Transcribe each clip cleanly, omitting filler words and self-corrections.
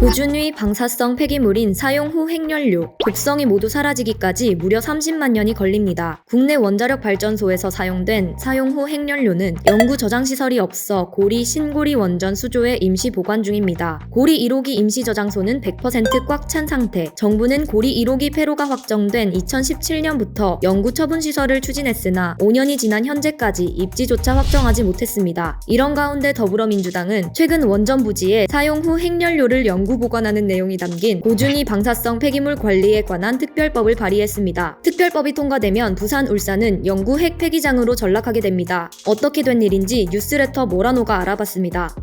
고준위 방사성 폐기물인 사용 후 핵연료, 독성이 모두 사라지기까지 무려 30만 년이 걸립니다. 국내 원자력 발전소에서 사용된 사용 후 핵연료는 영구 저장시설이 없어 고리 신고리 원전 수조에 임시 보관 중입니다. 고리 1호기 임시 저장소는 100% 꽉 찬 상태. 정부는 고리 1호기 폐로가 확정된 2017년부터 영구 처분 시설을 추진했으나 5년이 지난 현재까지 입지조차 확정하지 못했습니다. 이런 가운데 더불어민주당은 최근 원전 부지에 사용 후 핵연료를 영구 보관하는 내용이 담긴 고준위 방사성 폐기물 관리에 관한 특별법을 발의했습니다. 특별법이 통과되면 부산, 울산은 영구 핵 폐기장으로 전락하게 됩니다. 어떻게 된 일인지 뉴스레터 모라노가 알아봤습니다.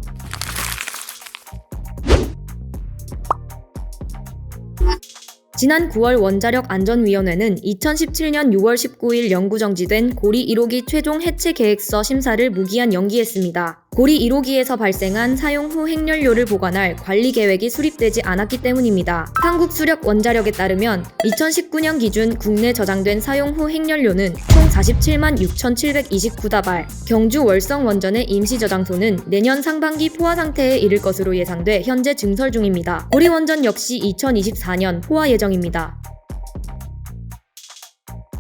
지난 9월 원자력안전위원회는 2017년 6월 19일 영구 정지된 고리 1호기 최종 해체 계획서 심사를 무기한 연기했습니다. 고리 1호기에서 발생한 사용 후 핵연료를 보관할 관리 계획이 수립되지 않았기 때문입니다. 한국수력원자력에 따르면 2019년 기준 국내 저장된 사용 후 핵연료는 총 47만 6,729다발, 경주 월성 원전의 임시 저장소는 내년 상반기 포화 상태에 이를 것으로 예상돼 현재 증설 중입니다. 고리 원전 역시 2024년 포화 예정입니다.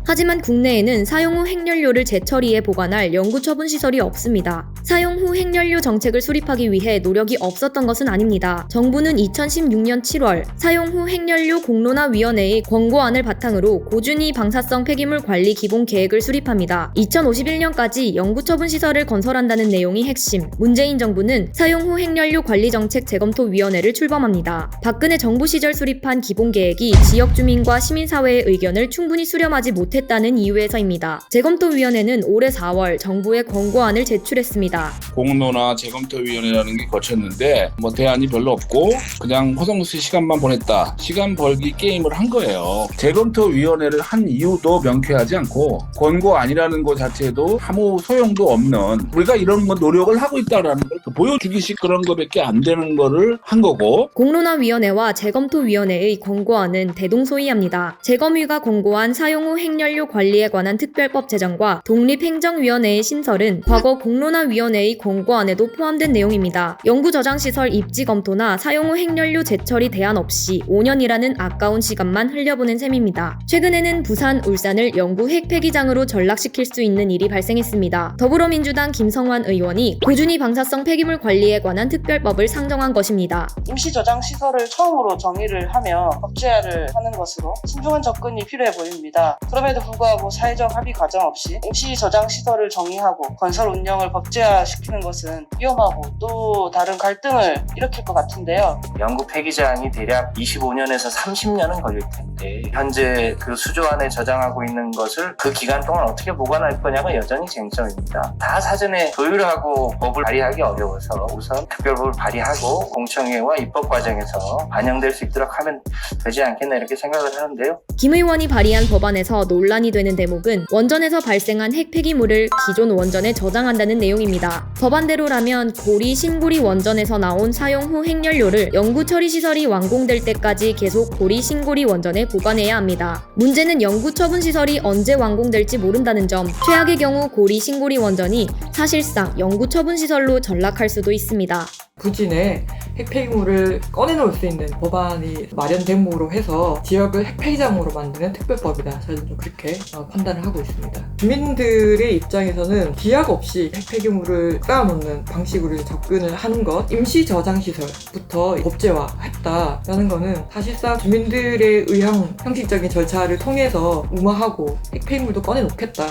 하지만 국내에는 사용 후 핵연료를 재처리해 보관할 영구 처분 시설이 없습니다. 사용 후 핵연료 정책을 수립하기 위해 노력이 없었던 것은 아닙니다. 정부는 2016년 7월 사용 후 핵연료 공론화위원회의 권고안을 바탕으로 고준위 방사성 폐기물 관리 기본 계획을 수립합니다. 2051년까지 영구 처분 시설을 건설한다는 내용이 핵심. 문재인 정부는 사용 후 핵연료 관리 정책 재검토위원회를 출범합니다. 박근혜 정부 시절 수립한 기본 계획이 지역 주민과 시민사회의 의견을 충분히 수렴하지 못했다는 이유에서입니다. 재검토위원회는 올해 4월 정부의 권고안을 제출했습니다. 공론화 재검토위원회라는 게 거쳤는데 대안이 별로 없고 그냥 허송시 시간만 보냈다. 시간 벌기 게임을 한 거예요. 재검토위원회를 한 이유도 명쾌하지 않고 권고안이라는 것 자체도 아무 소용도 없는, 우리가 이런 노력을 하고 있다라는 걸 보여주기식 그런 거밖에 안 되는 거를 한 거고. 공론화위원회와 재검토위원회의 권고안은 대동소이합니다. 재검위가 권고한 사용 후 핵연료 관리에 관한 특별법 제정과 독립행정위원회의 신설은 과거 공론화위원회의 권고안에도 포함된 내용입니다. 영구 저장시설 입지 검토나 사용 후 핵연료 재처리 대안 없이 5년이라는 아까운 시간만 흘려보낸 셈입니다. 최근에는 부산, 울산을 영구 핵 폐기장으로 전락시킬 수 있는 일이 발생했습니다. 더불어민주당 김성환 의원이 고준위 방사성 폐기물 관리에 관한 특별법을 상정한 것입니다. 임시 저장 시설을 처음으로 정의를 하며 법제화를 하는 것으로 신중한 접근이 필요해 보입니다. 그럼에도 불구하고 사회적 합의 과정 없이 임시 저장 시설을 정의하고 건설 운영을 법제화시키는 것은 위험하고 또 다른 갈등을 일으킬 것 같은데요. 영구 폐기장이 대략 25년에서 30년은 걸릴 텐데 현재 그 수조 안에 저장하고 있는 것을 그 기간 동안 어떻게 보관할 거냐가 여전히 쟁점입니다. 다 사전에 조율하고 법을 발의하기 어려워서 우선 특별법을 발의하고 공청회와 입법 과정에서 반영될 수 있도록 하면 되지 않겠나 이렇게 생각을 하는데요. 김 의원이 발의한 법안에서 논란이 되는 대목은 원전에서 발생한 핵 폐기물을 기존 원전에 저장한다는 내용입니다. 법안대로라면 고리 신고리 원전에서 나온 사용 후 핵연료를 영구 처리 시설이 완공될 때까지 계속 고리 신고리 원전에 보관해야 합니다. 문제는 영구 처분 시설이 언제 완공될지 모른다는 점. 최악의 경우 고리 신고리 원전이 사실상 영구 처분 시설로 전락할 수도 있습니다. 부지 내 핵폐기물을 꺼내놓을 수 있는 법안이 마련됨으로 해서 지역을 핵폐기장으로 만드는 특별법이다. 저는 좀 그렇게 판단을 하고 있습니다. 주민들의 입장에서는 기약 없이 핵폐기물을 쌓아놓는 방식으로 접근을 하는 것, 임시 저장시설부터 법제화했다라는 거는 사실상 주민들의 의향, 형식적인 절차를 통해서 무마하고 핵폐기물도 꺼내놓겠다.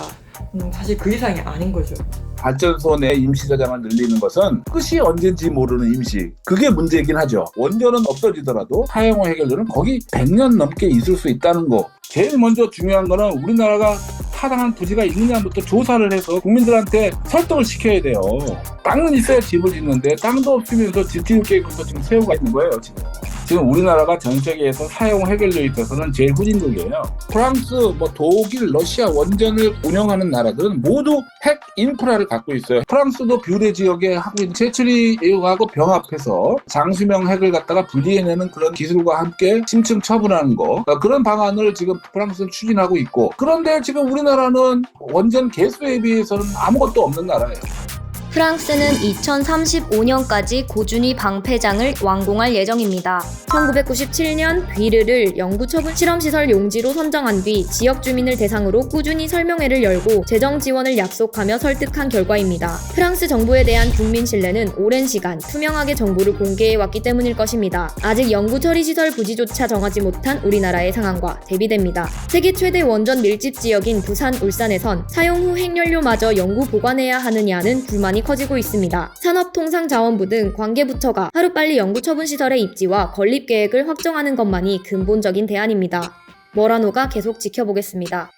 사실 그 이상이 아닌 거죠. 발전소 내 임시 저장을 늘리는 것은 끝이 언제인지 모르는 임시, 그게 문제이긴 하죠. 원전은 없어지더라도 사용 후 핵연료는 거기 100년 넘게 있을 수 있다는 거. 제일 먼저 중요한 거는 우리나라가 타당한 부지가 있느냐부터 조사를 해서 국민들한테 설득을 시켜야 돼요. 땅은 있어야 집을 짓는데 땅도 없으면서 집 지을 계획부터 지금 세우고 있는 거예요. 지금 우리나라가 전 세계에서 사용 핵연료에 있어서는 제일 후진국이에요. 프랑스, 독일, 러시아 원전을 운영하는 나라들은 모두 핵 인프라를 갖고 있어요. 프랑스도 뷰레 지역에 하고 있는 채취하고 병합해서 장수명 핵을 갖다가 분리해내는 그런 기술과 함께 심층 처분하는 거, 그런 방안을 지금 프랑스는 추진하고 있고, 그런데 지금 우리나라는 원전 개수에 비해서는 아무것도 없는 나라예요. 프랑스는 2035년까지 고준위 방패장을 완공할 예정입니다. 1997년 비르를 영구 처분 실험시설 용지로 선정한 뒤 지역 주민을 대상으로 꾸준히 설명회를 열고 재정 지원을 약속하며 설득한 결과입니다. 프랑스 정부에 대한 국민 신뢰는 오랜 시간 투명하게 정보를 공개해왔기 때문일 것입니다. 아직 영구 처리 시설 부지조차 정하지 못한 우리나라의 상황과 대비됩니다. 세계 최대 원전 밀집 지역인 부산, 울산에선 사용 후 핵연료마저 영구 보관해야 하느냐는 불만이 커지고 있습니다. 산업통상자원부 등 관계부처가 하루빨리 영구 처분 시설의 입지와 건립 계획을 확정하는 것만이 근본적인 대안입니다. 머라노가 계속 지켜보겠습니다.